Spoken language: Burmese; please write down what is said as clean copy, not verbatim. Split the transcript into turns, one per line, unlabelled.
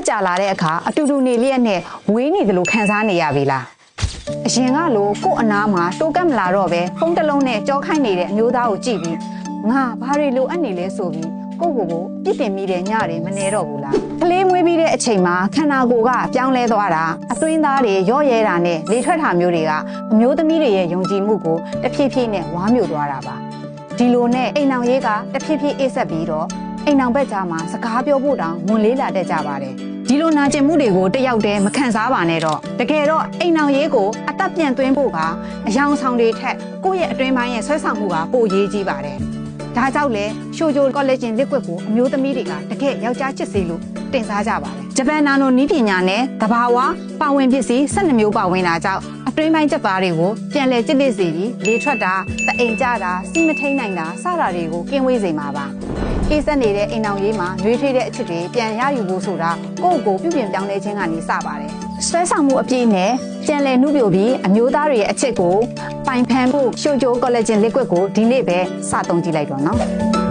ကြာလာတဲ့အခါအတူတူနေလျက်နဲ့ဝေးနေတယ်လို့ခံစားနေရပြီလားအရင်ကလို့ကို့အနားမှာတိုးကပ်မလာတော့ပဲဖုန်းတစ်လုံးနဲ့ကြောခိုင်းနေတဲ့အမျိုးသားကိုကြည့်ပြီးငါဘာတွေလိုအပ်နေလဲဆိုပြီးကိုပြစ်တင်မိတဲ့ညတွေမနေတော့ဘူးလားကလေးမွေးပြီးတဲ့အချိန်မှာခန္ဓာကိုယ်ကပြောင်းလဲသွားတာအတွင်းသားတွေရော့ရဲတာနဲ့လေထွက်တာမျိုးတွေကအမျိုးသမီးတွေရဲ့ယုံကြည်မှုကိုတဖြည်းဖြည်းနဲ့ဝါမျိုးသွားတာပါဒီလိုနဲ့အိမ်အောင်ရေးကတဖြည်းဖြည်းအေးဆက်ပြီးတော့အိမ်အောင်ဘက်ကြားမှာစကားပြောဖို့တောင်ဝန်လေးလာတတ်ကြပါတယ်ဒီလိုနာကျင်မှုတွေကိုတယောက်တည်းမခံစားပါနဲ့တော့တကယ်တော့အိမ်အောင်ရေးကိုအသက်ပြန်သွင်းဖို့ကအယောင်ဆောင်တွေထက်ကိုယ့်ရဲ့အတွင်းပိုင်းရဲ့ဆွဲဆောင်မှုကပိုရေးကြီးပါတယ်ဒါကြောင့်လဲရှိုဂျိုကောလိပ်ချင်းလက်ကွက်ကိုအမျိုးသမီးတွေကတကယ်ယောက်ျားချစ်စေလို့တင်စားကြပါတယ်ဂျပန်နာနိုနီးပညာနဲ့တဘာဝပါဝင်ပစ္စည်း12မျိုးပါဝင်တာကြောင့်အတွင်းပိုင်းချက်သားတွေကိုပြန်လည်ကျစ်လစ်စေပြီးလေထွက်တာတအိမ်ကျတာစီးမထိန်နိုင်တာစတာတွေကိုကင်းဝေးစေမှာပါအေးဆက်နေတဲ့အိမ်အောင်ရေးမှာနှွေးထွေးတဲ့အချစ်တွေပြန်ရယူဖို့ဆိုတာကိုယ့်ကိုပြုပြင်ပြောင်းလဲခြင်းကနေစပါတယ်ဆွဲဆောင်မှုအပြည့်နဲ့ပြန်လည်နှုတ်ပြပြီးအမျိုးသားတွေရဲ့အချစ်ကိုပိုင်ဖန်ဖို့ရှိုဂျိုကောလိပ်ချင်းလက်ကွက်ကိုဒီနေ့ပဲစသုံးကြည့်လိုက်တော့နော်